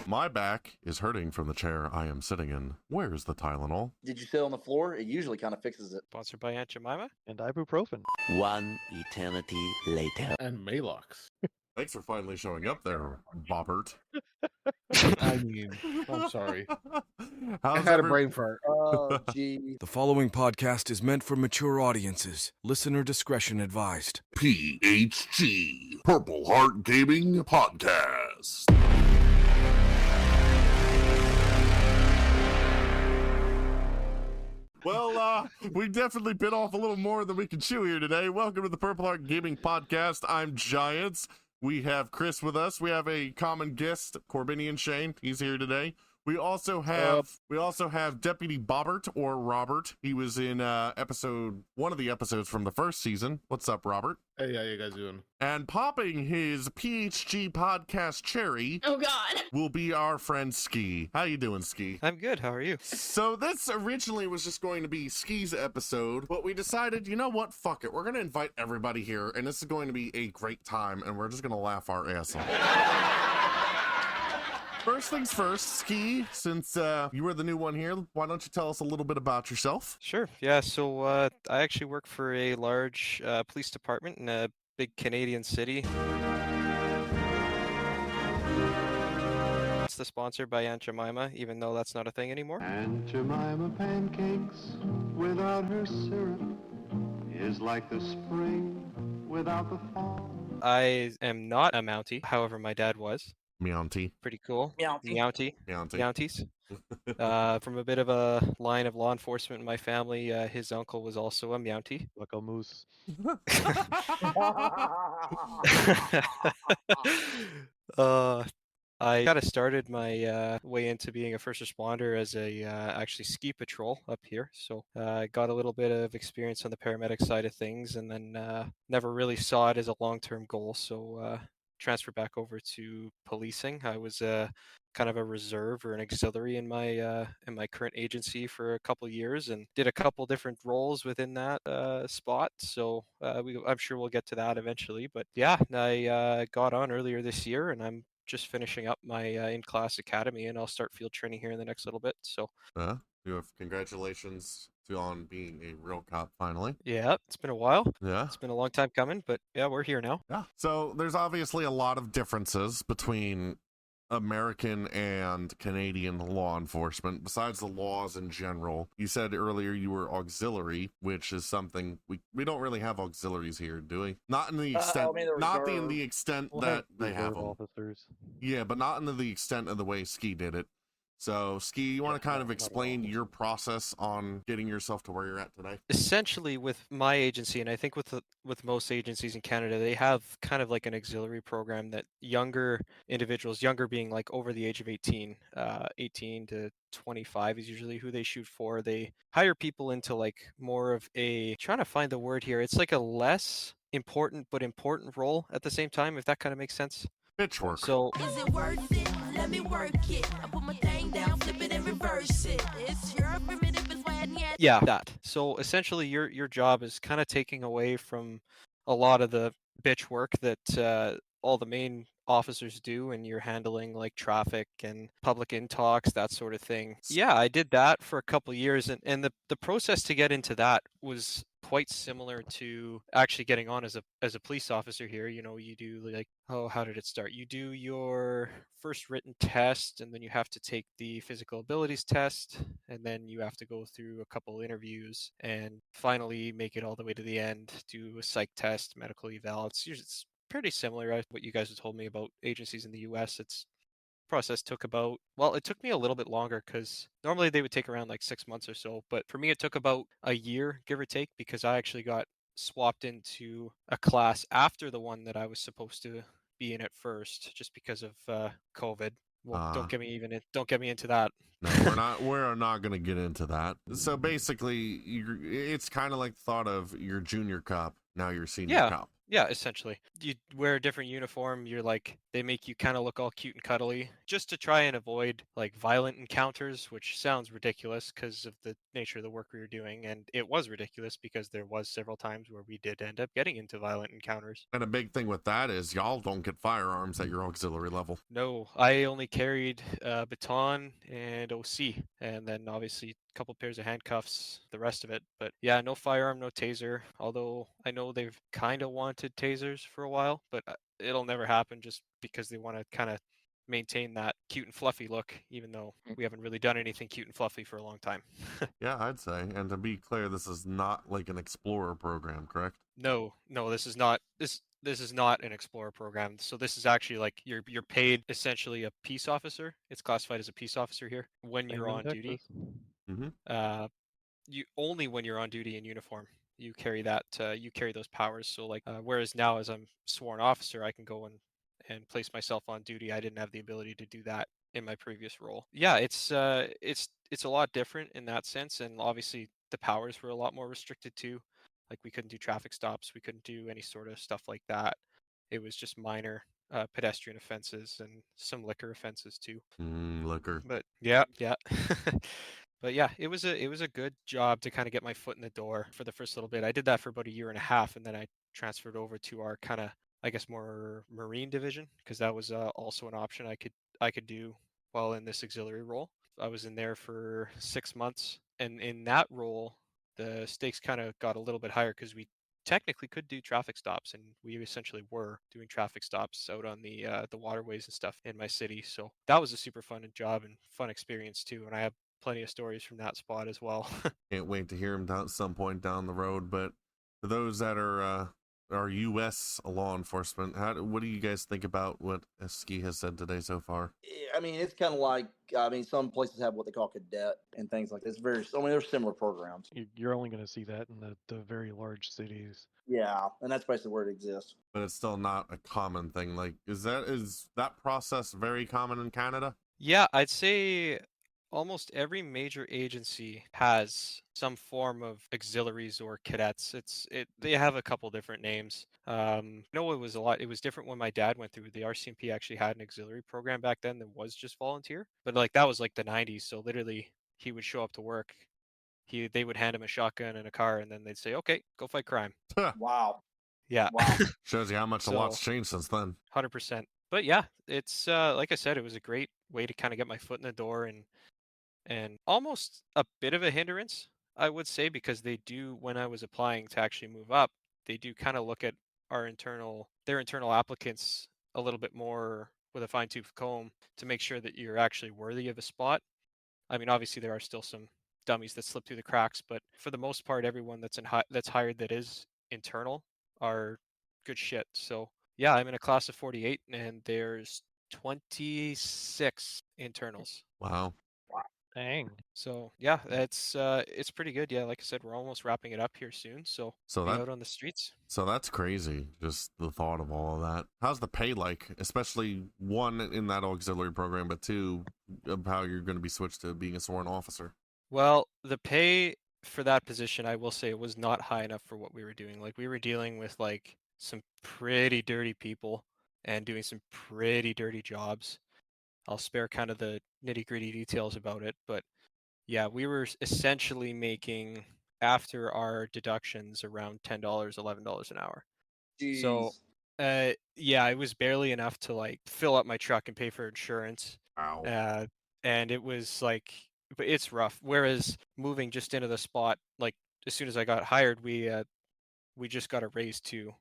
My back is hurting from the chair I am sitting in. Where's the Tylenol? Did you sit on the floor? It usually kind of fixes it. Sponsored by Aunt Jemima. And ibuprofen. One eternity later. And Malox. Thanks for finally showing up there, Bobbert. I mean, I'm sorry. I How's had a brain fart. Oh, gee. The following podcast is meant for mature audiences. Listener discretion advised. PHG, Purple Heart Gaming Podcast. Well, we definitely bit off a little more than we can chew here today. Welcome to the Purple Heart Gaming Podcast. I'm Giants. We have Chris with us. We have a common guest, Corbinian Shane. He's here today. We also have Deputy Bobbert, or Robert. He was in one of the episodes from the first season. What's up, Robert? Hey, how you guys doing? And popping his PHG podcast cherry, oh god, will be our friend Ski. How you doing, Ski? I'm good. How are you? So this originally was just going to be Ski's episode, but we decided, you know what? Fuck it. We're going to invite everybody here, and this is going to be a great time, and we're just going to laugh our ass off. First things first, Ski, since you were the new one here, why don't you tell us a little bit about yourself? Sure. Yeah, so I actually work for a large police department in a big Canadian city. It's the sponsor by Aunt Jemima, even though that's not a thing anymore. Aunt Jemima pancakes without her syrup is like the spring without the fall. I am not a Mountie, however, my dad was. Meounty. Pretty cool. Meounty. Mounties. From a bit of a line of law enforcement in my family, his uncle was also a Mountie. Bucko Moose. I kind of started my way into being a first responder as a actually ski patrol up here. So I got a little bit of experience on the paramedic side of things, and then never really saw it as a long-term goal. So transferred back over to policing. I was kind of a reserve or an auxiliary in my current agency for a couple of years, and did a couple different roles within that spot. So I'm sure we'll get to that eventually. But yeah, I got on earlier this year, and I'm just finishing up my in-class academy, and I'll start field training here in the next little bit. So Congratulations on being a real cop finally. yeah, it's been a while. Yeah. It's been a long time coming, but yeah, we're here now. Yeah. So there's obviously a lot of differences between American and Canadian law enforcement, besides the laws in general. You said earlier you were auxiliary, which is something we don't really have auxiliaries here, do we? Not in the extent, in the extent that they have them. Officers. Yeah, but not in the extent of the way Ski did it. So, Ski, you want to kind of explain your process on getting yourself to where you're at today? Essentially, with my agency, and I think with most agencies in Canada, they have kind of like an auxiliary program that younger individuals, younger being like over the age of 18, 18 to 25 is usually who they shoot for. They hire people into like more of trying to find the word here. It's like a less important but important role at the same time, if that kind of makes sense. Bitch work. So is it worth it? Let me work it. I put my thing down, flip it and reverse it. It's your primitive is when yet. yeah, that. So essentially, your job is kind of taking away from a lot of the bitch work that all the main officers do, and you're handling like traffic and public in-talks, that sort of thing. Yeah, I did that for a couple of years, and the process to get into that was quite similar to actually getting on as a police officer here. You know, you do like, how did it start? You do your first written test, and then you have to take the physical abilities test, and then you have to go through a couple interviews, and finally make it all the way to the end, do a psych test, medical eval. It's pretty similar to what you guys have told me about agencies in the US. It's process took it took me a little bit longer, because normally they would take around like 6 months or so, but for me it took about a year, give or take, because I actually got swapped into a class after the one that I was supposed to be in at first, just because of COVID. Well, don't get me into that. No, we're not going to get into that. So basically, it's kind of like the thought of your junior cop, now you're senior cop. Yeah, essentially. You wear a different uniform, you're like, they make you kind of look all cute and cuddly just to try and avoid like violent encounters, which sounds ridiculous because of the nature of the work we were doing. And it was ridiculous because there was several times where we did end up getting into violent encounters. And a big thing with that is y'all don't get firearms at your auxiliary level. No, I only carried baton and OC, and then obviously a couple pairs of handcuffs, the rest of it. But yeah, no firearm, no taser. Although I know they've kind of wanted tasers for a while, but it'll never happen just because they want to kind of maintain that cute and fluffy look, even though we haven't really done anything cute and fluffy for a long time. Yeah, I'd say. And to be clear, this is not like an explorer program, correct? No, this is not this is not an explorer program. So this is actually like you're paid essentially a peace officer. It's classified as a peace officer here when you're on duty. Mm-hmm. You only when you're on duty in uniform you carry that you carry those powers. So like whereas now as I'm sworn officer, I can go and place myself on duty. I didn't have the ability to do that in my previous role. Yeah, it's a lot different in that sense, and obviously the powers were a lot more restricted too. Like we couldn't do traffic stops, we couldn't do any sort of stuff like that. It was just minor pedestrian offenses and some liquor offenses too. Liquor. But yeah. But yeah, it was a good job to kind of get my foot in the door for the first little bit. I did that for about a year and a half, and then I transferred over to our kind of, I guess, more marine division because that was also an option I could do while in this auxiliary role. I was in there for 6 months, and in that role, the stakes kind of got a little bit higher because we technically could do traffic stops, and we essentially were doing traffic stops out on the waterways and stuff in my city. So that was a super fun job and fun experience too, and I have plenty of stories from that spot as well. Can't wait to hear them down at some point down the road. But for those that are U.S. law enforcement, what do you guys think about what Ski has said today so far? I mean, it's kind of like, some places have what they call cadet and things like this. They're similar programs. You're only going to see that in the very large cities. Yeah, and that's basically where it exists. But it's still not a common thing. Like, is that process very common in Canada? Yeah, I'd say almost every major agency has some form of auxiliaries or cadets. They have a couple different names. No, it was different when my dad went through. The RCMP actually had an auxiliary program back then that was just volunteer, but like that was like the 90s. So literally, he would show up to work. They would hand him a shotgun and a car, and then they'd say, "Okay, go fight crime." Wow. Yeah. Wow. Shows you how much a lot's changed since then. 100%. But yeah, it's like I said, it was a great way to kind of get my foot in the door and almost a bit of a hindrance, I would say, because they do, when I was applying to actually move up, they do kind of look at their internal applicants a little bit more with a fine-tooth comb to make sure that you're actually worthy of a spot. I mean, obviously there are still some dummies that slip through the cracks, but for the most part, everyone that's hired that is internal are good shit. So yeah, I'm in a class of 48, and there's 26 internals. Wow. Dang. So yeah, it's pretty good. Yeah, like I said, we're almost wrapping it up here soon. So be out on the streets. So that's crazy. Just the thought of all of that. How's the pay like? Especially one in that auxiliary program, but two of how you're going to be switched to being a sworn officer. Well, the pay for that position, I will say, it was not high enough for what we were doing. Like we were dealing with like some pretty dirty people and doing some pretty dirty jobs. I'll spare kind of the nitty-gritty details about it, but yeah, we were essentially making, after our deductions, around $10, $11 an hour. Jeez. So yeah, it was barely enough to like fill up my truck and pay for insurance. Wow. And it was like, but it's rough. Whereas moving just into the spot, like as soon as I got hired, we just got a raise too.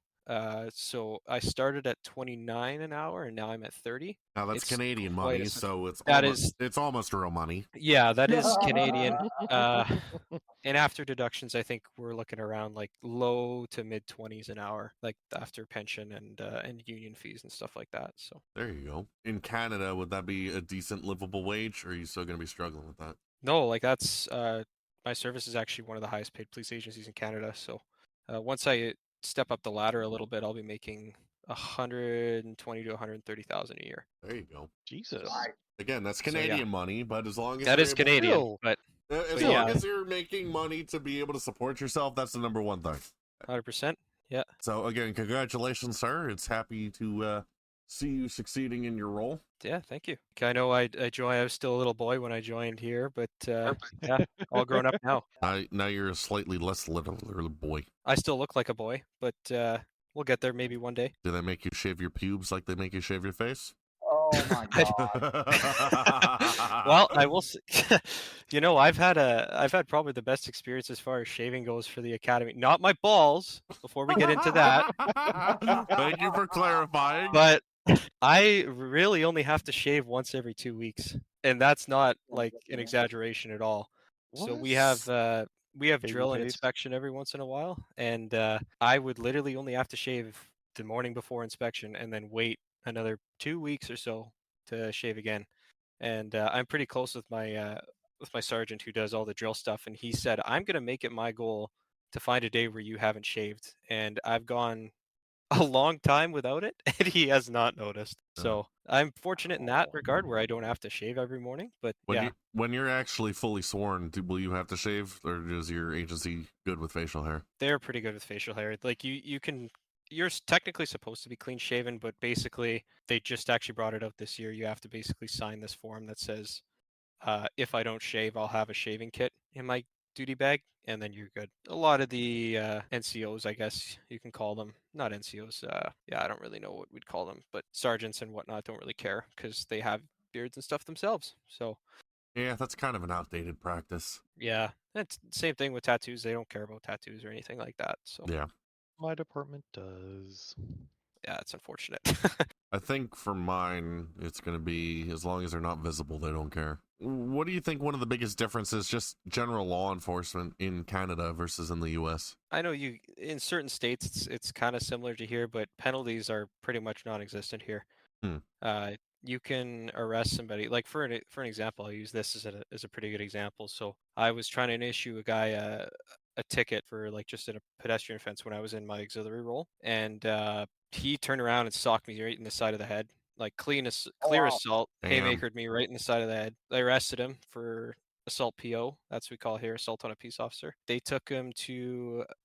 So I started at 29 an hour, and now I'm at 30. Now that's It's Canadian quite money, a- so that it's almost real money. Yeah, that is Canadian. And after deductions, I think we're looking around like low to mid 20s an hour, like after pension and union fees and stuff like that. So There you go. In Canada, would that be a decent livable wage, or are you still going to be struggling with that? no, like that's my service is actually one of the highest paid police agencies in Canada. So once I step up the ladder a little bit, I'll be making 120 to 130,000 a year. There you go. Jesus. Again, that's So, yeah. Canadian money, but as long as That you're is able- Canadian, Still. but as but long yeah. as you're making money to be able to support yourself, that's the number one thing. 100%. Yeah. So again, congratulations, sir. It's happy to see you succeeding in your role. Yeah, thank you. I know I joined. I was still a little boy when I joined here, but yeah, all grown up now. Now you're a slightly less little boy. I still look like a boy, but we'll get there maybe one day. Do they make you shave your pubes like they make you shave your face? Oh my god. Well, I will say, you know, I've had probably the best experience as far as shaving goes for the academy. Not my balls, before we get into that, Thank you for clarifying. but I really only have to shave once every 2 weeks, and that's not like an exaggeration at all. So we have Baby drill and face. inspection every once in a while, and I would literally only have to shave the morning before inspection, and then wait another 2 weeks or so to shave again. And I'm pretty close with my sergeant who does all the drill stuff, and he said I'm gonna make it my goal to find a day where you haven't shaved, and I've gone a long time without it, and he has not noticed. So I'm fortunate in that regard where I don't have to shave every morning. But yeah, When you're actually fully sworn, will you have to shave, or is your agency good with facial hair? they're pretty good with facial hair. Like you're technically supposed to be clean shaven, but basically they just actually brought it out this year. You have to basically sign this form that says, if I don't shave, I'll have a shaving kit in my duty bag, and then you're good. A lot of the NCOs, I guess you can call them, not NCOs. Yeah, I don't really know what we'd call them, but sergeants and whatnot don't really care because they have beards and stuff themselves. So Yeah, that's kind of an outdated practice. yeah, it's the same thing with tattoos. They don't care about tattoos or anything like that. So Yeah. My department does. yeah, it's unfortunate. I think for mine, it's going to be as long as they're not visible, they don't care. What do you think one of the biggest differences, just general law enforcement in Canada versus in the U.S.? I know you in certain states it's kind of similar to here, but penalties are pretty much non-existent here. You can arrest somebody. Like for an example, I'll use this as a pretty good example. So I was trying to issue a guy a ticket for like just a pedestrian offense when I was in my auxiliary role, and he turned around and socked me right in the side of the head, like clear wow. assault, Damn. haymakered me right in the side of the head. I arrested him for assault PO. That's what we call here, assault on a peace officer. They took him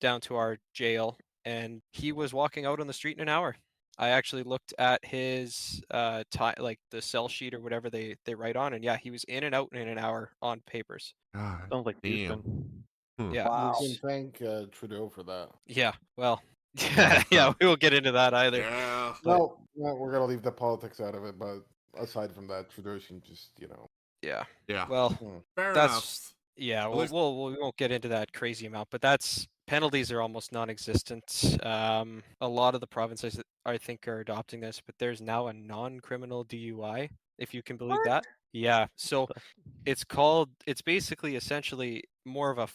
down to our jail, and he was walking out on the street in an hour. I actually looked at his like the cell sheet or whatever they write on, and yeah, he was in and out in an hour on papers. God, Sounds like damn. Houston. Yeah. Wow. We can thank Trudeau for that. Yeah. Well, yeah, we won't get into that either. Yeah. No, we're gonna leave the politics out of it. But aside from that, Trudeau should just, Yeah. Yeah. Well, Fair that's enough. yeah. At least- We won't get into that crazy amount, but that's penalties are almost non-existent. A lot of the provinces I think are adopting this, but there's now a non-criminal DUI, if you can believe that. Yeah. So it's basically essentially more of a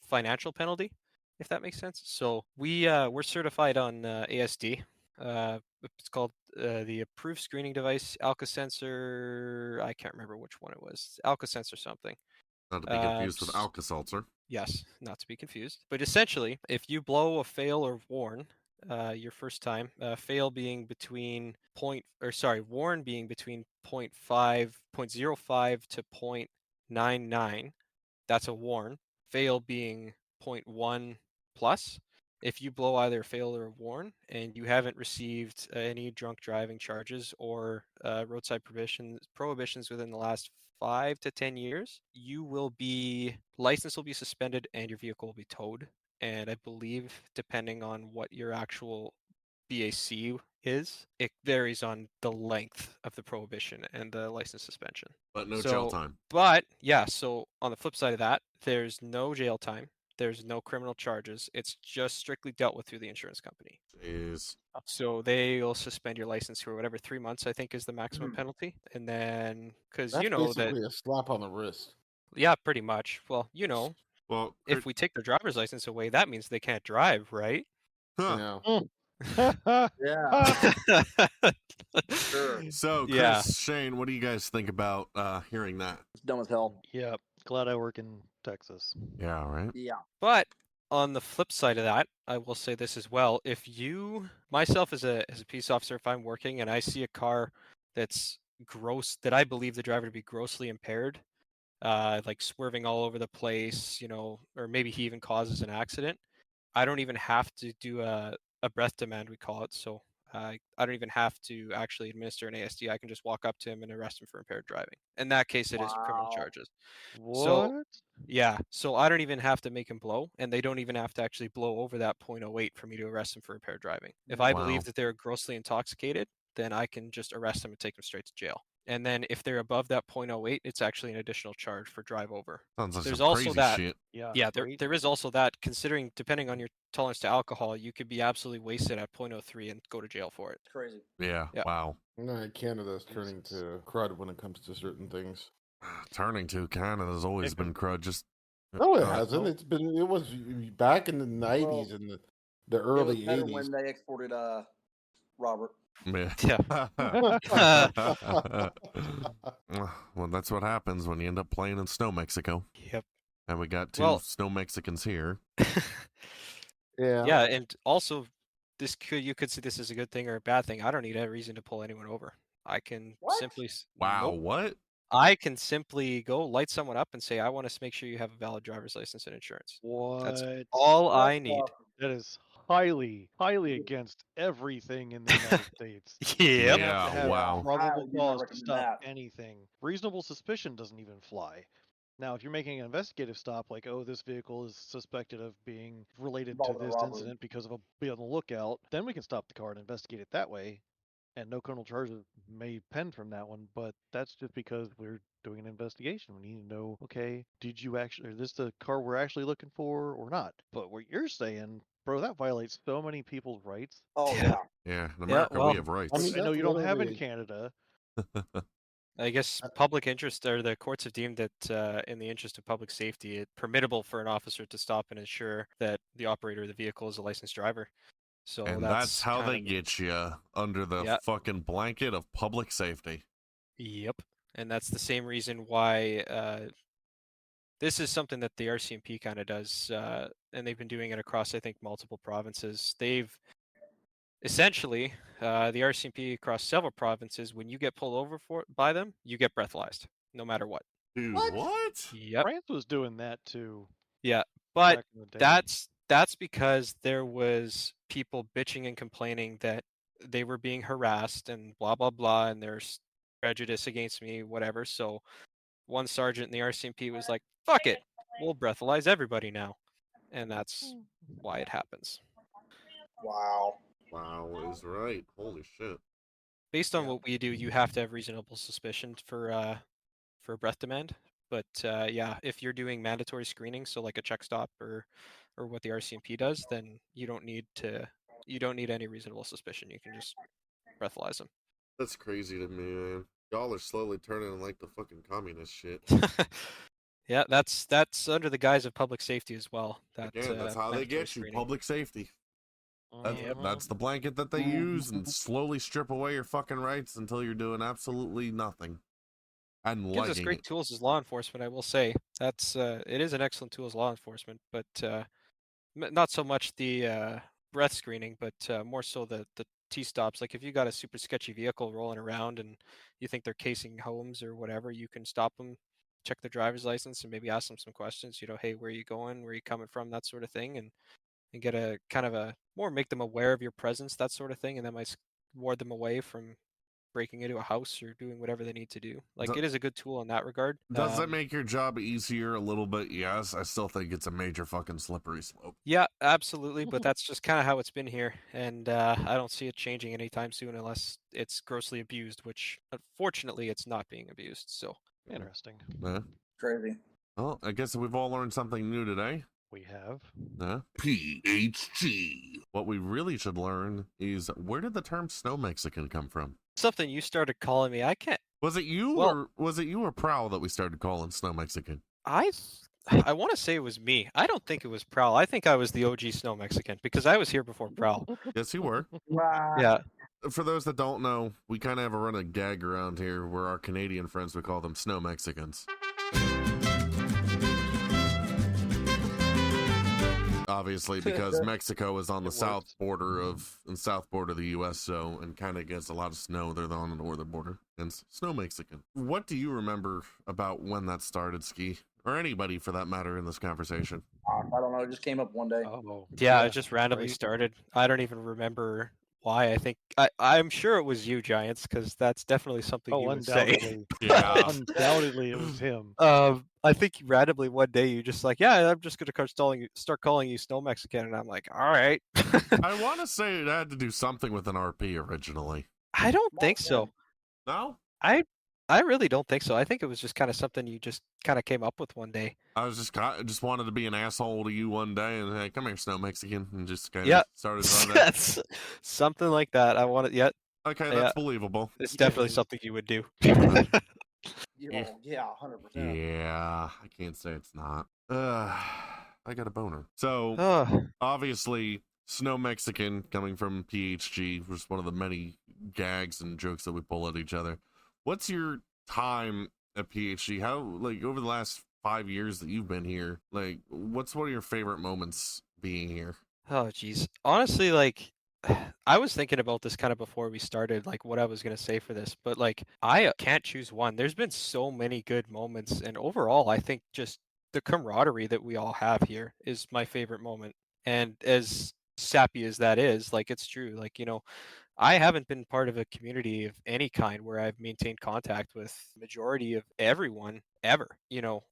financial penalty, if that makes sense. So we're certified on ASD. It's called the approved screening device, Alka-Sensor. I can't remember which one it was. Alka-Sensor something. Not to be confused with Alka-Seltzer. Yes, not to be confused. But essentially, if you blow a fail or warn your first time, fail being between warn being between 0.05 to 0.99, that's a warn. Fail being 0.1 plus. If you blow either a fail or a warn and you haven't received any drunk driving charges or roadside prohibitions within the last 5 to 10 years, license will be suspended and your vehicle will be towed. And I believe depending on what your actual BAC is, it varies on the length of the prohibition and the license suspension. But no jail time. But yeah, so on the flip side of that, there's no jail time. There's no criminal charges. It's just strictly dealt with through the insurance company. Is So they'll suspend your license for whatever 3 months, I think, is the maximum penalty. And then, because that's you know that, basically a slap on the wrist. yeah, pretty much. Well, well, if we take their driver's license away, that means they can't drive, right? huh. Yeah. Sure. So, Chris, Yeah. Shane, what do you guys think about hearing that? It's dumb as hell. Yeah, glad I work in Texas. Yeah, right. Yeah. But on the flip side of that, I will say this as well. If myself as a peace officer, if I'm working and I see a car that I believe the driver to be grossly impaired, like swerving all over the place, or maybe he even causes an accident, I don't even have to do a breath demand, we call it. So I don't even have to actually administer an ASD. I can just walk up to him and arrest him for impaired driving. In that case, it is criminal Wow. charges. What? So yeah, so I don't even have to make him blow, and they don't even have to actually blow over that .08 for me to arrest him for impaired driving. If I Wow. believe that they're grossly intoxicated, then I can just arrest them and take them straight to jail. And then if they're above that .08, it's actually an additional charge for drive over. Sounds like There's some also crazy that. shit. Yeah, there is also that, considering depending on your tolerance to alcohol, you could be absolutely wasted at .03 and go to jail for it. It's crazy. Yeah. Yeah. Wow. No, Canada's turning to crud when it comes to certain things. Turning to Canada's always been crud. Just No, it uh, hasn't. It was back in the 90s and the It was early better 80s. when they exported Robert. Yeah. Well, that's what happens when you end up playing in Snow Mexico. Yep. And we got two Well- Snow Mexicans here. Yeah. Yeah, and also you could see this as a good thing or a bad thing. I don't need a reason to pull anyone over. I can What? simply Wow. Nope. What? I can simply go light someone up and say, I want to make sure you have a valid driver's license and insurance. What? That's all I That's need. awesome. That is highly against everything in the United States. Yep. You have to Yeah, have wow. I probable do not cause to recommend stop that. anything. Reasonable suspicion doesn't even fly. Now, if you're making an investigative stop, like, oh, this vehicle is suspected of being related to Involved in a this robbery. incident because of be on the lookout, then we can stop the car and investigate it that way. And no criminal charges may pen from that one, but that's just because we're doing an investigation. We need to know, okay, did you actually, is this the car we're actually looking for or not? But what you're saying, bro, that violates so many people's rights. Oh Yeah. yeah. Yeah. In Yeah, America, well, we have rights. I mean, I know that's you don't have in literally- Canada. I guess public interest, or the courts have deemed that in the interest of public safety, it's permittable for an officer to stop and ensure that the operator of the vehicle is a licensed driver. So And that's how they get you under the Yeah. fucking blanket of public safety. Yep. And that's the same reason why this is something that the RCMP kind of does, and they've been doing it across, I think, multiple provinces. They've essentially, the RCMP across several provinces, when you get pulled over by them, you get breathalyzed, no matter what. Dude, What? what? Yep. France was doing that too. Yeah. But back in the day. that's because there was people bitching and complaining that they were being harassed and blah blah blah, and there's prejudice against me, whatever. So one sergeant in the RCMP was like, "Fuck it, we'll breathalyze everybody now," and that's why it happens. Wow. Wow, is right. Holy shit. Based on what we do, you have to have reasonable suspicion for a breath demand. But yeah, if you're doing mandatory screening, so like a check stop or what the RCMP does, then you don't need any reasonable suspicion. You can just breathalyze them. That's crazy to me, man. Y'all are slowly turning like the fucking communist shit. Yeah, that's under the guise of public safety as well. Again, that's how they mandatory get you. screening. Public safety. Mhm. That's the blanket that they use and slowly strip away your fucking rights until you're doing absolutely nothing. And Gives us liking great it. tools as law enforcement, I will say. That's it is an excellent tool as law enforcement, but not so much the breath screening, but more so the T-stops. Like if you got a super sketchy vehicle rolling around and you think they're casing homes or whatever, you can stop them, check their driver's license, and maybe ask them some questions. You know, hey, where are you going? Where are you coming from? That sort of thing, and get a kind of a more make them aware of your presence, that sort of thing, and that might ward them away from breaking into a house or doing whatever they need to do. Like it is a good tool in that regard. Does that make your job easier a little bit? Yes. I still think it's a major fucking slippery slope. Yeah, absolutely. But that's just kind of how it's been here, and I don't see it changing anytime soon unless it's grossly abused, which unfortunately it's not being abused. So Interesting. Yeah. Crazy. Well, I guess we've all learned something new today. We have. PHG. What we really should learn is where did the term Snow Mexican come from? something you started calling me. I can't. Was it you Well- or Prowl that we started calling Snow Mexican? I want to say it was me. I don't think it was Prowl. I think I was the OG Snow Mexican because I was here before Prowl. Yes, you were. Yeah. For those that don't know, we kind of have a running gag around here where our Canadian friends would call them Snow Mexicans. Obviously, because Mexico is on the south border of the U.S., so and kind of gets a lot of snow. They're on the northern border, and Snow Mexican. What do you remember about when that started, Ski? or anybody for that matter in this conversation? I don't know. It just came up one day. Oh, Yeah, it just randomly right. started. I don't even remember why. I'm sure it was you, Giants, because that's definitely something you Oh, would say. undoubtedly. Yeah. Undoubtedly, it was him. I think randomly one day you just like, yeah, I'm just gonna start calling you Snow Mexican, and I'm like, all right. I want to say it had to do something with an RP originally. I don't think so. No? I really don't think so. I think it was just kind of something you just kind of came up with one day. I was just wanted to be an asshole to you one day and hey, come here, Snow Mexican, and just kind of Yeah. started on that. That's something like that. I want it. Yeah, Okay, Yeah. that's believable. it's Yeah, definitely it was- something you would do. Yeah, 100%. Yeah, I can't say it's not. I got a boner. So Oh, obviously, Snow Mexican coming from PHG was one of the many gags and jokes that we pull at each other. What's your time at PHG? How, like, over the last 5 years that you've been here, like, what's one of your favorite moments being here? oh, geez. Honestly, like, I was thinking about this kind of before we started, like what I was gonna say for this, but like, I can't choose one. There's been so many good moments, and overall, I think just the camaraderie that we all have here is my favorite moment. And as sappy as that is, like, it's true. Like, I haven't been part of a community of any kind where I've maintained contact with majority of everyone ever.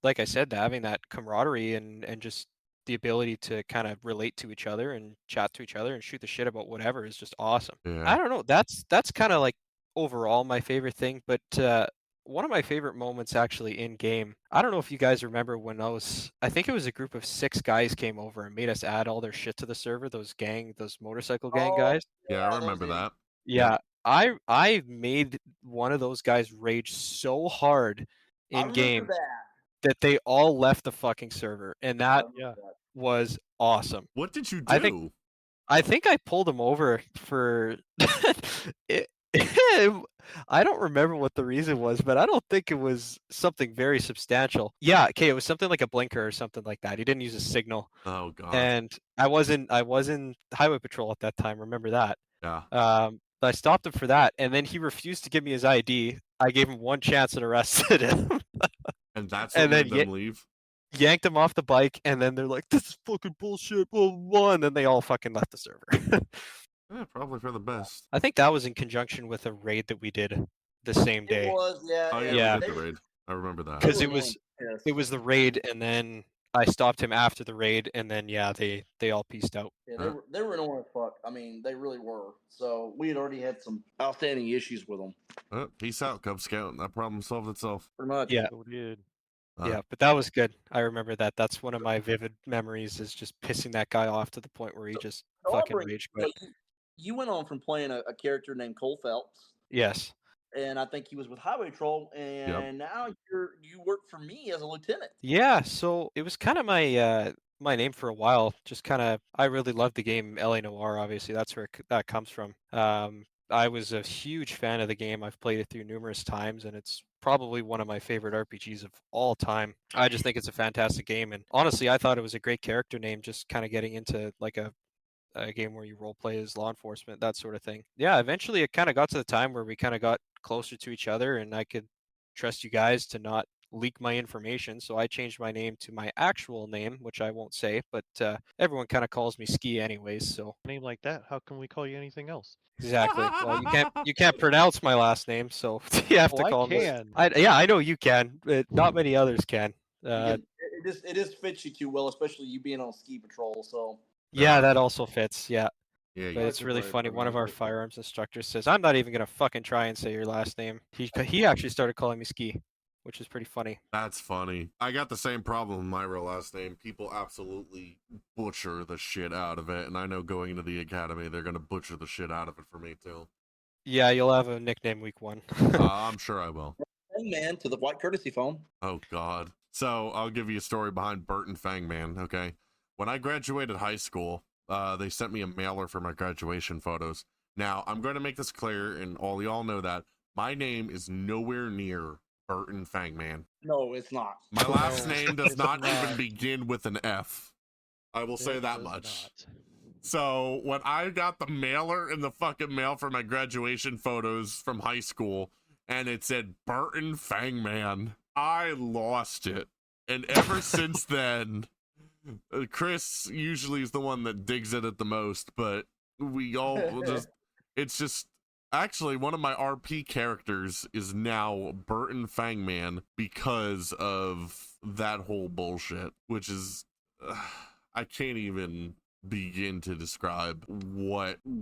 Like I said, having that camaraderie and just the ability to kind of relate to each other and chat to each other and shoot the shit about whatever is just awesome. Yeah. I don't know. That's kind of like overall my favorite thing, but one of my favorite moments actually in game. I don't know if you guys remember when I think it was a group of 6 guys came over and made us add all their shit to the server, those motorcycle gang guys. Yeah, I those remember idiots. that. Yeah, I made one of those guys rage so hard I in remember game that. that they all left the fucking server, and that Yeah. was awesome. What did you do? I think I pulled him over for it, I don't remember what the reason was, but I don't think it was something very substantial. Yeah, okay, it was something like a blinker or something like that. He didn't use a signal, Oh god. and I was in highway patrol at that time. Remember that? Yeah. But I stopped him for that, and then he refused to give me his ID. I gave him one chance and arrested him. And that's what and then made them leave. Yanked him off the bike, and then they're like, "This is fucking bullshit." Blah, blah, blah, and then they all fucking left the server. Yeah, probably for the best. I think that was in conjunction with a raid that we did the same day. It was, yeah. Oh yeah, Yeah. we did the raid. I remember that. Because They it were was annoying. it was the raid, and then I stopped him after the raid, and then yeah, they all pieced out. Yeah, they were annoying as fuck. I mean, they really were. So we had already had some outstanding issues with them. Peace out, Cub Scout. That problem solved itself. Pretty much. Yeah. So did. Yeah, but that was good. I remember that. That's one of my vivid memories, is just pissing that guy off to the point where he just So I'll fucking bring- rage so quit. you went on from playing a character named Cole Phelps, Yes. and I think he was with Highway Patrol, and now you work for me as a lieutenant. Yeah, so it was kind of my name for a while. Just kind of, I really loved the game LA Noire. Obviously, that's where that comes from. I was a huge fan of the game. I've played it through numerous times, and it's probably one of my favorite RPGs of all time. I just think it's a fantastic game, and honestly, I thought it was a great character name. Just kind of getting into like a game where you role play as law enforcement, that sort of thing. Yeah, eventually it kind of got to the time where we kind of got closer to each other, and I could trust you guys to not leak my information. So I changed my name to my actual name, which I won't say, but everyone kind of calls me Ski anyways. So A name like that, how can we call you anything else? exactly. Well, you can't pronounce my last name, so you have to I call me. can. Yeah, I know you can. Not many others can. It just fits you too well, especially you being on ski patrol. So Yeah, that also fits. Yeah. Yeah, But it's really right funny. for One of me. our firearms instructors says, "I'm not even gonna fucking try and say your last name." He actually started calling me Ski, which is pretty funny. That's funny. I got the same problem with my real last name. People absolutely butcher the shit out of it, and I know going into the academy, they're gonna butcher the shit out of it for me too. Yeah, you'll have a nickname week 1. I'm sure I will. hey man, to the white courtesy phone. Oh God. So I'll give you a story behind Bert and Fangman. Okay, when I graduated high school, they sent me a mailer for my graduation photos. Now I'm going to make this clear, and all y'all know that my name is nowhere near Burton Fangman. No, it's not. My last No, name does it's not even not. begin with an F. I will say It that does much. not. So when I got the mailer in the fucking mail for my graduation photos from high school, and it said Burton Fangman, I lost it. And ever since then, Chris usually is the one that digs at it the most, but we all just, it's just, actually, one of my RP characters is now Burton Fangman because of that whole bullshit, which is, I can't even begin to describe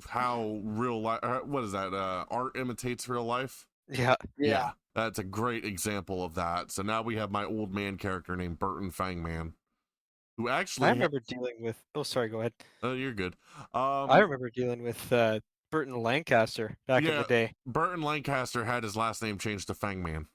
how real life, what is that, art imitates real life? Yeah. That's a great example of that. So now we have my old man character named Burton Fangman, who actually I remember dealing with. Oh, sorry. Go ahead. Oh, you're good. I remember dealing with Burton Lancaster back in the day. Burton Lancaster had his last name changed to Fangman.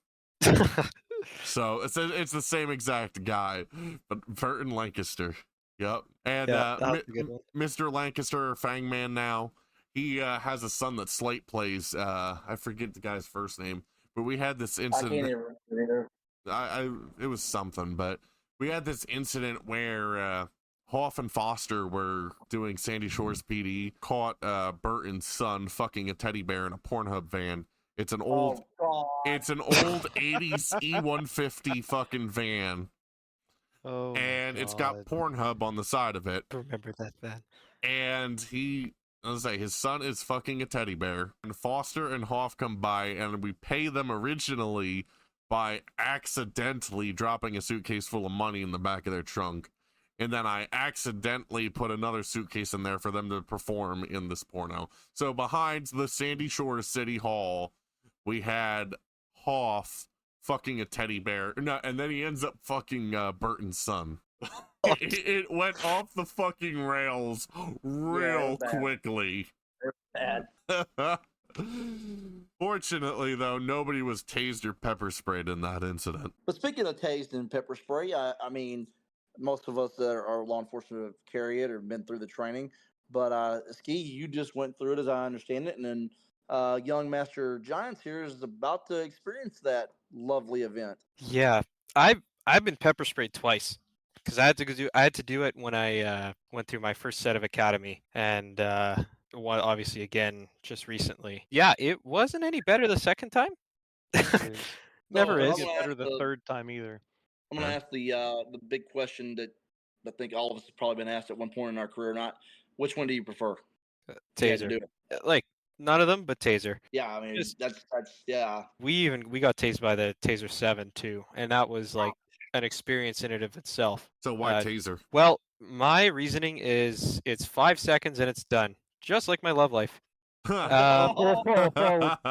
So it's the same exact guy, but Burton Lancaster. Yep. And Yeah, that was a good one. Mr. Lancaster, Fangman now, he has a son that Slate plays. I forget the guy's first name, but we had this I incident. can't even remember either. It was something, but we had this incident where Hoff and Foster were doing Sandy Shores PD, caught Burton's son fucking a teddy bear in a Pornhub van. It's an old, it's an old 80s E150 fucking van, Oh, and my it's got God. Pornhub on the side of it. I remember that van. And his son is fucking a teddy bear, and Foster and Hoff come by, and we pay them originally by accidentally dropping a suitcase full of money in the back of their trunk. And then I accidentally put another suitcase in there for them to perform in this porno. So behind the Sandy Shores City Hall, we had Hoff fucking a teddy bear. No, and then he ends up fucking Burton's son. It went off the fucking rails real quickly. Bad. Fortunately, though, nobody was tased or pepper sprayed in that incident. But speaking of tased and pepper spray, I mean, most of us that are law enforcement have carried it or been through the training. But Ski, you just went through it, as I understand it, and then young Master Giants here is about to experience that lovely event. Yeah, I've been pepper sprayed twice because I had to do it when I went through my first set of academy, and one obviously again just recently. Yeah, it wasn't any better the second time. Never So, is. I'm Get gonna better ask the third time either. I'm going to ask the big question that I think all of us have probably been asked at one point in our career. Not which one do you prefer? If you had to Taser, do it. like none of them, but taser. Yeah, I mean Just- that's yeah. We got tased by the Taser 7 too, and that was like an experience in and of itself. So why taser? Well, my reasoning is it's 5 seconds and it's done, just like my love life. Oh,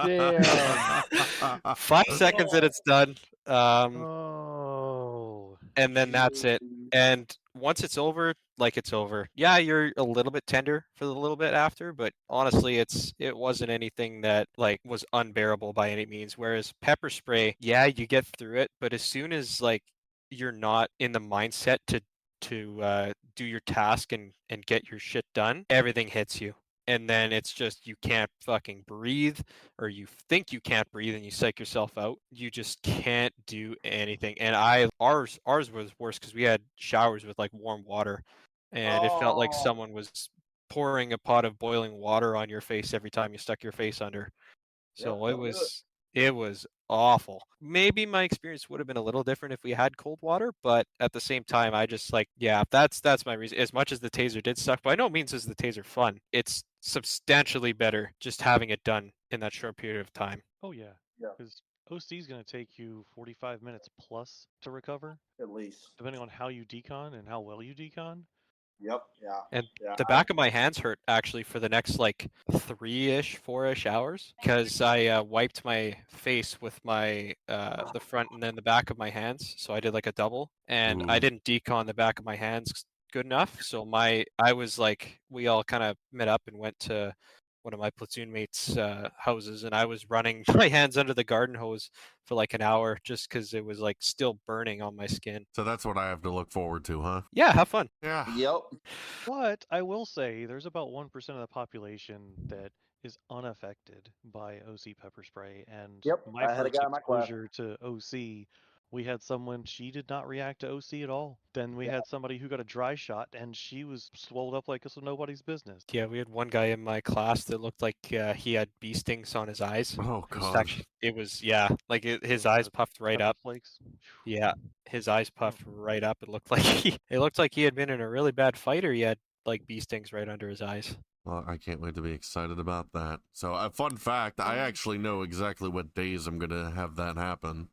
damn. 5 seconds and it's done. Oh. And then that's it. And once it's over, like it's over. Yeah, you're a little bit tender for the little bit after, but honestly, it wasn't anything that like was unbearable by any means. Whereas pepper spray, yeah, you get through it, but as soon as like you're not in the mindset to do your task and get your shit done, everything hits you. And then it's just you can't fucking breathe, or you think you can't breathe and you psych yourself out. You just can't do anything. And ours was worse because we had showers with like warm water, and it felt like someone was pouring a pot of boiling water on your face every time you stuck your face under. So it was awful. Maybe my experience would have been a little different if we had cold water, but at the same time, I just like, yeah, that's my reason. As much as the taser did suck, by no means is the taser fun. It's substantially better just having it done in that short period of time. Oh, yeah. Yeah. Because OC is going to take you 45 minutes plus to recover, At least. depending on how you decon and how well you decon. Yep. Yeah. And Yeah, the back of my hands hurt actually for the next like 4-ish hours because I wiped my face with my the front and then the back of my hands. So I did like a double, and I Ooh. didn't decon the back of my hands good enough. So I was like, we all kind of met up and went to one of my platoon mates' houses, and I was running my hands under the garden hose for like an hour just because it was like still burning on my skin. So that's what I have to look forward to, huh? Yeah, have fun. Yeah. Yep. But I will say there's about 1% of the population that is unaffected by OC pepper spray, and Yep, my I had a first guy in my class. exposure to OC We had someone, she did not react to OC at all. Then we had somebody who got a dry shot, and she was swelled up like it's nobody's business. Yeah, we had one guy in my class that looked like he had bee stings on his eyes. Oh It was god. actually, it was, yeah, like his Those eyes puffed right pepper up. Flakes. Yeah, his eyes puffed right up. It looked like he had been in a really bad fight, or he had like bee stings right under his eyes. Well, I can't wait to be excited about that. So, a fun fact: I actually know exactly what days I'm gonna have that happen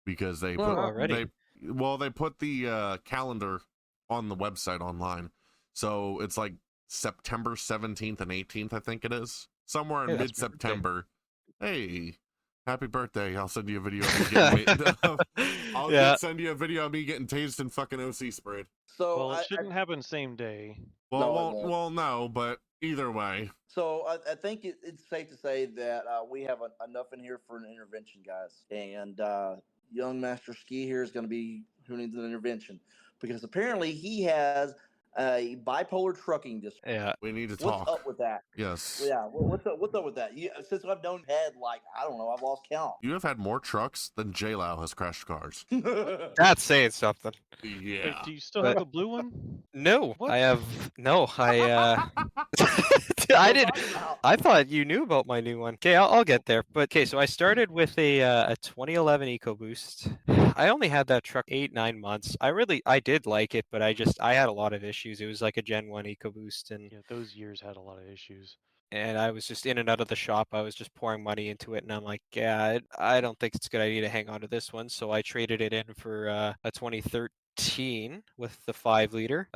because they Oh, put already. they put the calendar on the website online. So it's like September 17th and 18th, I think it is, somewhere in Hey, that's my birthday. mid-September. Hey, happy birthday! I'll send you a video of me getting. Yeah. Send you a video of me getting tased and fucking OC sprayed. So Well, it shouldn't happen same day. Well, No, it won't. well, no, but either way. So I think it's safe to say that we have enough in here for an intervention, guys. And young Master Ski here is going to be who needs an intervention because apparently he has a bipolar trucking disorder. Yeah. We need to What's talk. up with that? Yes. Yeah, what's up with that? Since I've known Ed, like I don't know, I've lost count. You have had more trucks than J-Lao has crashed cars. That's saying something. Yeah. Wait, do you still have the blue one? No, What? I have no. I I did. I thought you knew about my new one. Okay, I'll get there. But okay, so I started with a 2011 EcoBoost. I only had that truck 8-9 months. I did like it, but I had a lot of issues. It was like a Gen 1 EcoBoost, and Yeah, those years had a lot of issues. and I was just in and out of the shop. I was just pouring money into it, and I'm like, yeah, I don't think it's a good idea to hang on to this one. So I traded it in for a 2013 with the 5-liter.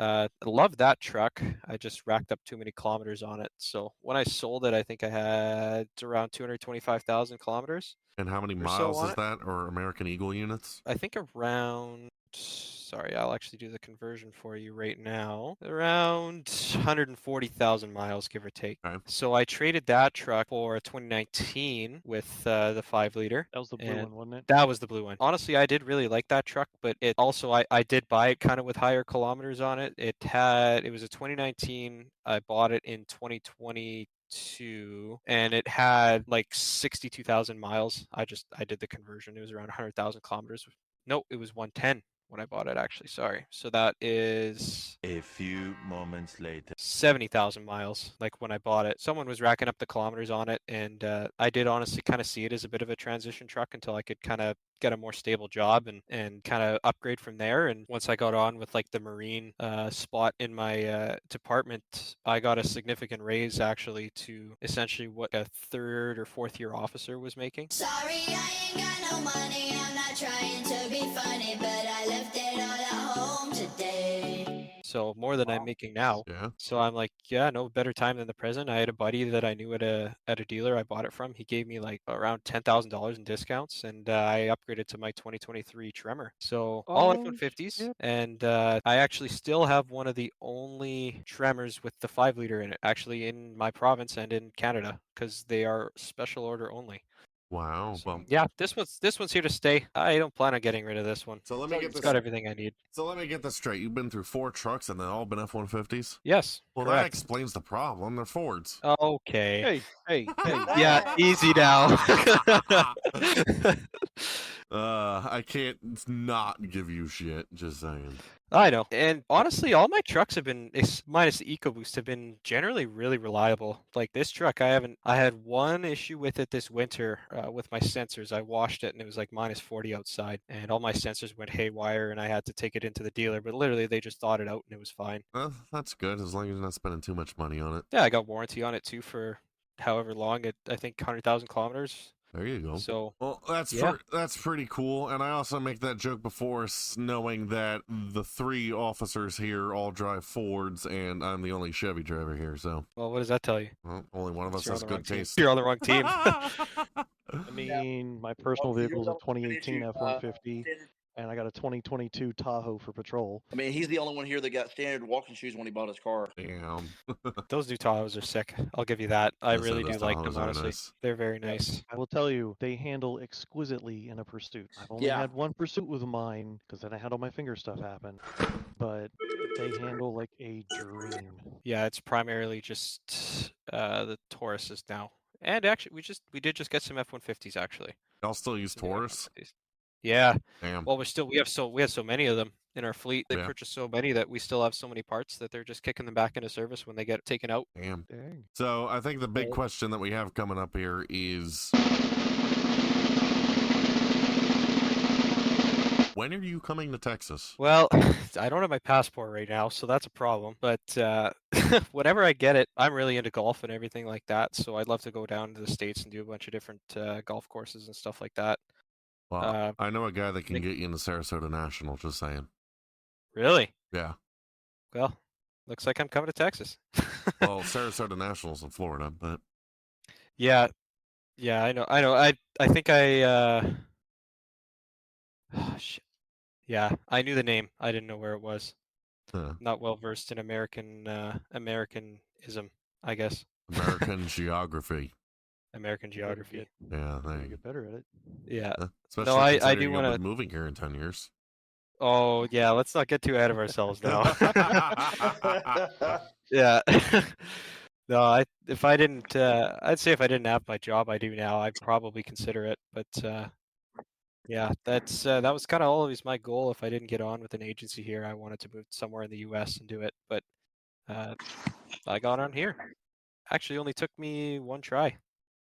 Love that truck. I just racked up too many kilometers on it. So when I sold it, I think I had around 225,000 kilometers. And how many so miles on is that, or American Eagle units? I think around. Sorry, I'll actually do the conversion for you right now. Around 140,000 miles, give or take. Okay. So I traded that truck for a 2019 with the 5-liter. That was the blue one, wasn't it? That was the blue one. Honestly, I did really like that truck, but it also I did buy it kind of with higher kilometers on it. It was a 2019. I bought it in 2022, and it had like 62,000 miles. I did the conversion. It was around 100,000 kilometers. No, it was 110 when I bought it, actually. Sorry. So that is A few moments later. 70,000 miles, like when I bought it. Someone was racking up the kilometers on it, and I did honestly kind of see it as a bit of a transition truck until I could kind of get a more stable job and kind of upgrade from there. And once I got on with like the Marine spot in my department, I got a significant raise actually to essentially what a 3rd or 4th year officer was making. Sorry, I ain't got no money. I'm not trying to be funny, but I left it all at home today. So more than I'm making now. Yeah. So I'm like, yeah, no better time than the present. I had a buddy that I knew at a dealer I bought it from. He gave me like around $10,000 in discounts, and I upgraded to my 2023 Tremor. So all F-150s, shit. and I actually still have one of the only Tremors with the 5-liter in it, actually in my province and in Canada, because they are special order only. Wow. So, Well, yeah, this one's here to stay. I don't plan on getting rid of this one. so let me get It's this. got everything I need. So let me get this straight. You've been through 4 trucks and they've all been F-150s. Yes. Well, that correct. explains the problem. They're Fords. Okay. Hey. Yeah, easy now. I can't not give you shit. Just saying. I know. And honestly, all my trucks have been, minus the EcoBoost, have been generally really reliable. Like this truck, I had one issue with it this winter with my sensors. I washed it and it was like minus 40 outside, and all my sensors went haywire, and I had to take it into the dealer. But literally, they just thawed it out and it was fine. That's good as long as you're not spending too much money on it. Yeah, I got warranty on it too for however long. I think 100,000 kilometers. There you go. So, well, that's pretty cool. And I also make that joke before, knowing that the 3 officers here all drive Fords, and I'm the only Chevy driver here. So, well, what does that tell you? well, only one of us You're has on the wrong good team. taste. You're on the wrong team. I mean, my personal Well, vehicle is a you're the one that 2018 issued, F-150, standard- and I got a 2022 Tahoe for patrol. I mean, he's the only one here that got standard walking shoes when he bought his car. Damn. Those new Tahoes are sick. I'll give you that. I Yes, really those do like Tahoes them, are honestly. nice. They're very nice. I will tell you, they handle exquisitely in a pursuit. I've only Yeah. had one pursuit with mine, because then I had all my finger stuff happen. But they handle like a dream. Yeah, it's primarily just the Tauruses now. And actually, we did just get some F-150s, actually. Y'all still use Some new Taurus? F-150s. Yeah. Damn. Well, we have so many of them in our fleet. They Yeah. purchased so many that we still have so many parts that they're just kicking them back into service when they get taken out. Damn. Dang. So I think the big Well- question that we have coming up here is, when are you coming to Texas? Well, I don't have my passport right now, so that's a problem. But whenever I get it, I'm really into golf and everything like that. So I'd love to go down to the States and do a bunch of different golf courses and stuff like that. Well, I know a guy that can get you in the Sarasota National, just saying. Really? Yeah. Well, looks like I'm coming to Texas. Well, Sarasota National's in Florida, but Yeah, I know. I think I oh, shit. Yeah, I knew the name. I didn't know where it was. Not well versed in Americanism, I guess. American geography. American geography. Yeah, there Gotta you get better at it. Yeah. Especially No, I considering do you'll want be to. moving here in 10 years. Oh, yeah. Let's not get too ahead of ourselves now. Yeah. No, if I didn't, I'd say if I didn't have my job I do now, I'd probably consider it. But yeah, that was kind of always my goal. If I didn't get on with an agency here, I wanted to move somewhere in the U.S. and do it. But I got on here. Actually, only took me one try.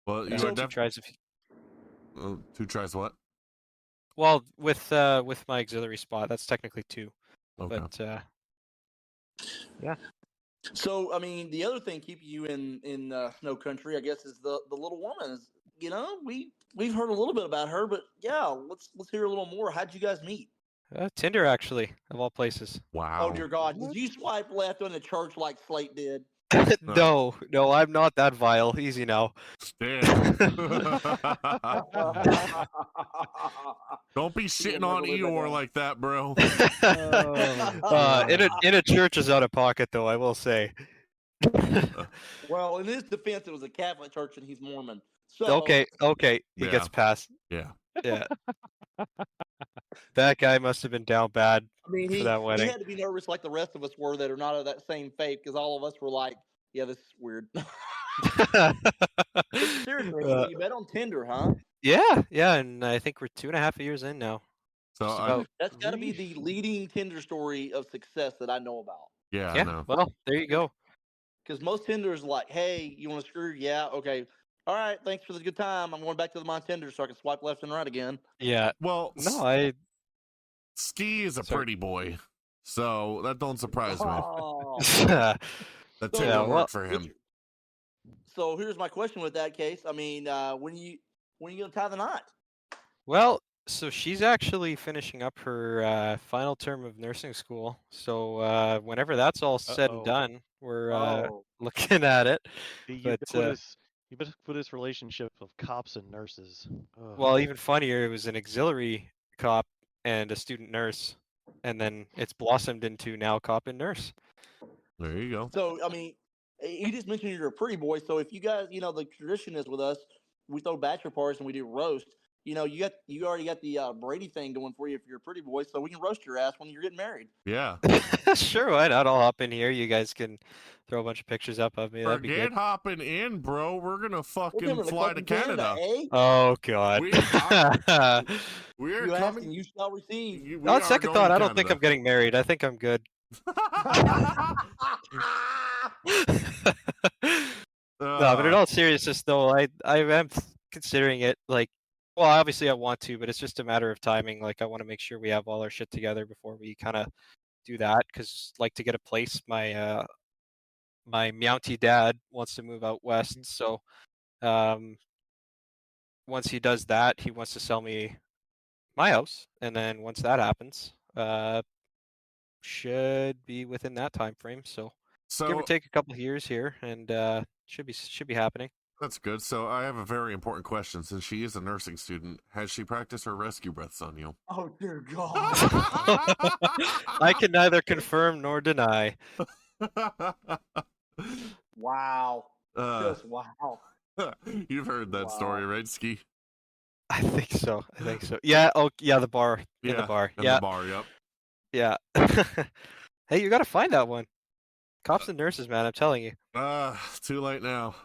Well, you Two are tries. two tries what? Well, with my auxiliary spot, that's technically two. Okay. But yeah. So, I mean, the other thing keeping you in snow country, I guess, is the little woman. Is, we've heard a little bit about her, but yeah, let's hear a little more. How'd you guys meet? Tinder, actually, of all places. Wow. Oh dear God! Did you swipe left on the church like Slate did? No, I'm not that vile. Easy now. Damn. Don't be shitting on Eeyore like that, bro. In a church is out of pocket, though, I will say. Well, in his defense, it was a Catholic church and he's Mormon. So Okay, he gets passed. Yeah. Yeah. That guy must have been down bad I mean, for that he wedding. had to be nervous like the rest of us were that are not of that same faith, because all of us were like, "Yeah, this is weird." Seriously, you met on Tinder, huh? Yeah, and I think we're 2.5 years in now. So That's got to be the leading Tinder story of success that I know about. yeah, I Yeah, know. well, there you go. Because most Tinders are like, "Hey, you want to screw? Yeah, okay, all right. Thanks for the good time. I'm going back to my Tinder so I can swipe left and right again." Yeah. Well, No, Ski is a Sorry. pretty boy, so that don't surprise me. Oh. That So- Tinder Yeah, well- worked for him. So here's my question with that case. I mean, when you gonna tie the knot? Well, so she's actually finishing up her final term of nursing school. So whenever that's all said and Uh-oh. done, we're Oh. looking at it. The But, ubiquitous relationship of cops and nurses. Ugh. Well, even funnier, it was an auxiliary cop and a student nurse, and then it's blossomed into now cop and nurse. There you go. So I mean, you just mentioned you're a pretty boy. So if you guys, the tradition is with us, we throw bachelor parties and we do roast. You already got the Brady thing going for you if you're a pretty boy, so we can roast your ass when you're getting married. Yeah. Sure, why not? I'll hop in here. You guys can throw a bunch of pictures up of me. That'd be Forget good. hopping in, bro. We're gonna We're fucking coming fly to fucking Canada. eh? Oh God. We're You ask coming. and you shall receive. we On are second going thought, to I don't think I'm Canada. getting married. I think I'm good. No, but in all seriousness, though, I am considering it. Like, well, obviously I want to, but it's just a matter of timing. Like, I want to make sure we have all our shit together before we kind of do that. Because, like, to get a place, my Mountie dad wants to move out west. So, once he does that, he wants to sell me my house, and then once that happens, should be within that time frame. So, give or So take a couple of years here, and should be happening. that's good. So I have a very important question. Since she is a nursing student, has she practiced her rescue breaths on you? Oh dear God! I can neither confirm nor deny. Wow! Uh, Just wow! you've heard that story, right, Ski? I think so. Yeah. Oh, yeah. The bar. In the bar. In Yeah. the bar, yep. Yeah. Hey, you gotta find that one. Cops and nurses, man. I'm telling you, Too late now.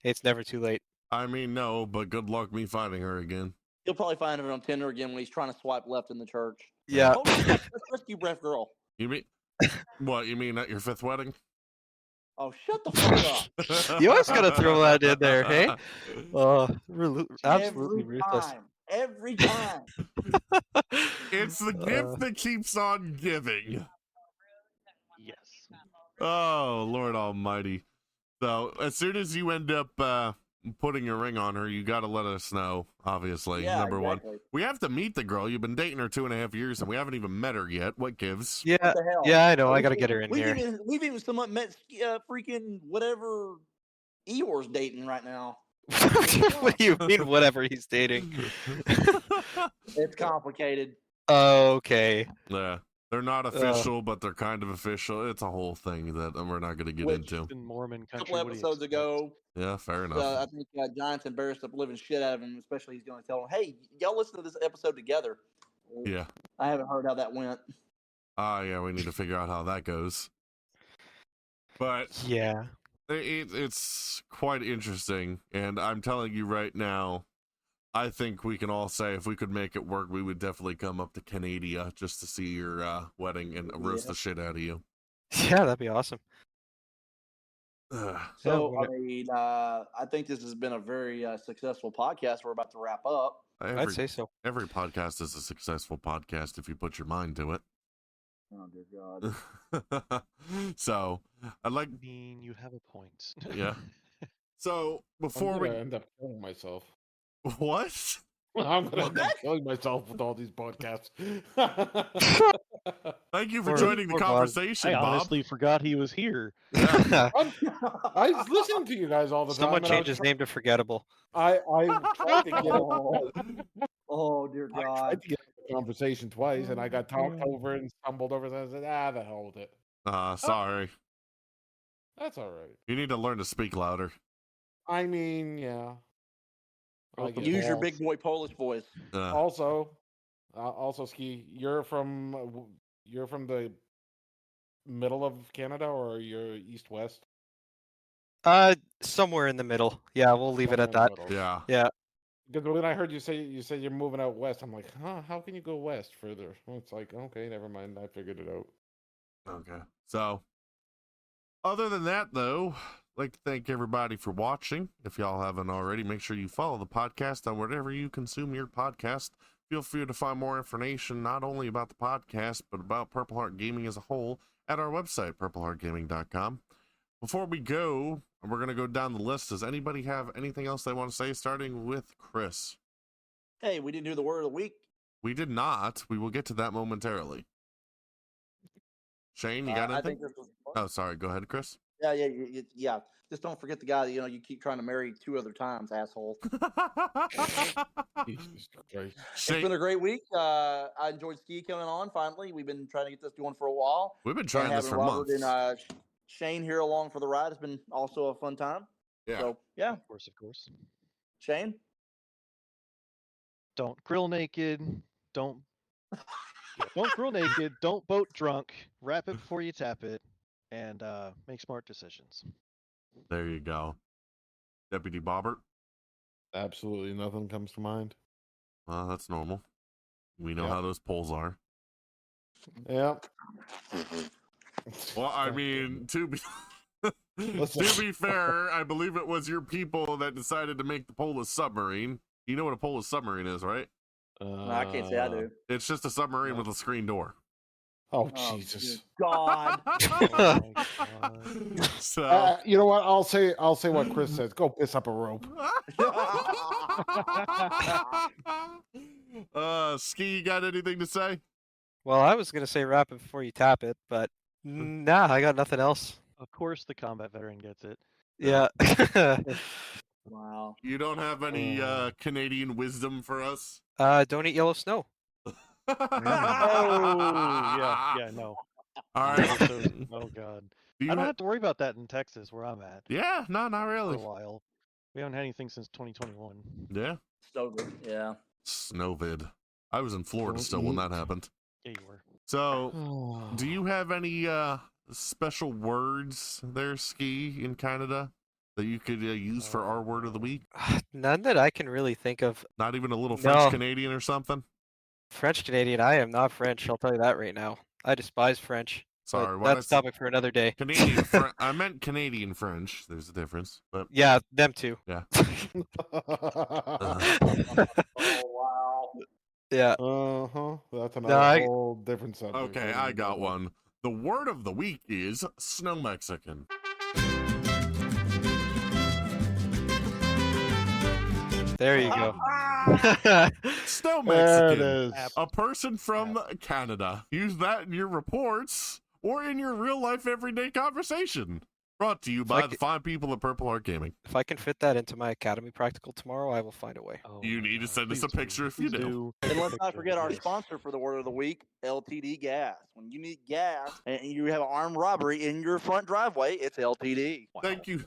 it's never too late. I mean, no, but good luck me finding her again. You'll probably find him on Tinder again when he's trying to swipe left in the church. Yeah. Oh, that's rescue breath girl. You mean what? You mean at your 5th wedding? Oh, shut the fuck up. You always gotta throw that in there, hey? Absolutely Every ruthless. time. Every time. It's the gift that keeps on giving. Yes. Oh, Lord Almighty. So, as soon as you end up putting a ring on her, you got to let us know, obviously. Yeah, Number exactly. one. We have to meet the girl. You've been dating her 2.5 years, and we haven't even met her yet. What gives? Yeah, What the hell? yeah, I know. I gotta get her in we've here. We've even somewhat met freaking whatever Eeyore's dating right now. What do you mean, whatever he's dating? It's complicated. Okay. Yeah. They're not official, but they're kind of official. It's a whole thing that we're not going to get Which- into. In Mormon A country, couple what do you episodes expect? ago, Yeah, fair enough. I think Giants embarrassed the living shit out of him, especially he's going to tell him, hey, y'all listen to this episode together. Yeah. I haven't heard how that went. Yeah, we need to figure out how that goes. But Yeah. it's quite interesting, and I'm telling you right now, I think we can all say if we could make it work, we would definitely come up to Canada just to see your wedding and roast the shit out of you. Yeah, that'd be awesome. Ugh. So, Yeah, I mean, I think this has been a very successful podcast. We're about to wrap up. I'd say so. Every podcast is a successful podcast if you put your mind to it. Oh, dear God. So, I'd like... I mean, you have a point. Yeah. So, I'm before gonna we... end up killing myself. What? I'm gonna end up killing myself with all these podcasts. Thank you for Poor- joining the poor Bob. conversation, I Bob. honestly forgot he was here. I listen to you guys all the Someone time. change his name to Forgettable. I tried to get Oh, oh, dear I God. tried to get the conversation twice, and I got talked over and stumbled over. And I said, the hell with it. Sorry. That's all right. You need to learn to speak louder. I mean, yeah. I get Use your balls. big boy Polish voice. Also, Ski, you're from the middle of Canada, or you're east-west? Somewhere in the middle. Yeah, we'll leave it at that. Yeah. Yeah. Because when I heard you say you're moving out west, I'm like, huh? How can you go west further? Well, it's like, okay, never mind. I figured it out. Okay. So, other than that, though, I'd like to thank everybody for watching. If y'all haven't already, make sure you follow the podcast on whatever you consume your podcast. Feel free to find more information, not only about the podcast, but about Purple Heart Gaming as a whole at our website, purpleheartgaming.com. Before we go, we're going to go down the list. Does anybody have anything else they want to say, starting with Chris? Hey, we didn't do the word of the week. We did not. We will get to that momentarily. Shane, you got I anything? think this was fun. Oh, sorry. Go ahead, Chris. Yeah. Just don't forget the guy that you keep trying to marry 2 other times, asshole. Jesus Christ. It's been a great week. I enjoyed Ski coming on. Finally, we've been trying to get this going for a while. We've been trying And this having for Robert months. and Shane here along for the ride has been also a fun time. Yeah. So yeah, Of course. Shane. Don't grill naked. Don't grill naked. Don't boat drunk. Wrap it before you tap it, and make smart decisions. There you go. Deputy Bobbert. Absolutely nothing comes to mind. Well, that's normal. We know Yep. how those polls are. Yep. Well, I mean, to be fair, I believe it was your people that decided to make the poll a submarine. You know what a polar submarine is, right? No, I can't say I do. It's just a submarine with a screen door. Oh, Jesus. God. So You know what? I'll say what Chris says. Go piss up a rope. Ski, you got anything to say? Well, I was gonna say wrap it before you tap it, but nah, I got nothing else. Of course, the combat veteran gets it. Yeah. Wow. You don't have any Canadian wisdom for us? Don't eat yellow snow. Oh, yeah, no. All right. Oh, God. Do you I don't ha- have to worry about that in Texas, where I'm at, Yeah, no, not for really. a while. We haven't had anything since 2021. Yeah. Stover. Yeah. Snowvid. I was in Florida still when that happened. Yeah, you were. So, do you have any special words there, Ski, in Canada that you could use for our word of the week? None that I can really think of. Not even a little No. French Canadian or something? French Canadian. I am not French. I'll tell you that right now. I despise French. but Sorry, why that's not topic for another day. Canadian I meant Canadian French. There's a difference. But Yeah, them too. yeah. Wow. Yeah. That's No, another whole different subject. Okay, I got one. The word of the week is snow Mexican. There you go. Snow There it Mexican. is. A person from Canada. Use that in your reports or in your real life everyday conversation. Brought to you by the fine people at Purple Heart Gaming. If I can fit that into my academy practical tomorrow, I will find a way. Oh You my need to God, send us please a picture if you please do. And let's not Picture forget our this. sponsor for the word of the week, LTD Gas. When you need gas and you have an armed robbery in your front driveway, it's LTD. Wow. Thank you.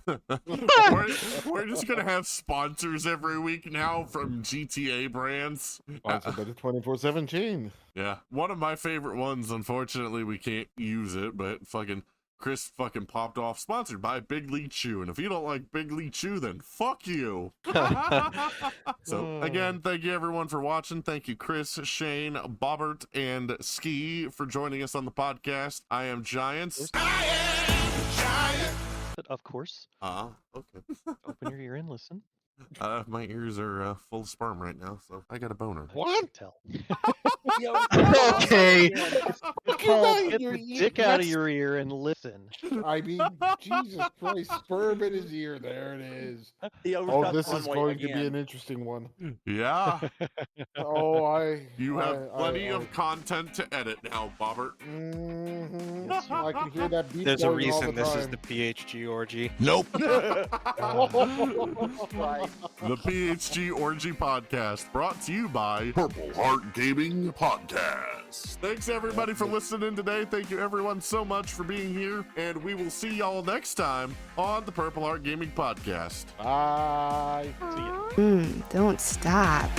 we're just going to have sponsors every week now from GTA brands. Sponsored by the 24/7 chain. Yeah. One of my favorite ones, unfortunately, we can't use it, but fucking Chris fucking popped off, sponsored by Big League Chew. And if you don't like Big League Chew, then fuck you. So, again, thank you everyone for watching. Thank you, Chris, Shane, Bobbert, and Ski for joining us on the podcast. I am Giants. Of course. Okay. Open your ear and listen. My ears are full of sperm right now, so I got a boner. What? Tell. Okay. It's got called get your the ear- dick out of that's- your ear and listen. I mean, Jesus Christ, sperm in his ear. There it is. He Oh, overshot this the is runway going to be again. an interesting one. Yeah. Oh, You have plenty of content to edit now, Bobbert. I can hear that beat There's a going all reason the this is time. the PHG orgy. Nope. Right. The PHG Orgy Podcast, brought to you by Purple Heart Gaming Podcast. Thanks everybody for listening today. Thank you everyone so much for being here, and we will see y'all next time on the Purple Heart Gaming Podcast. Bye. See ya. Don't stop.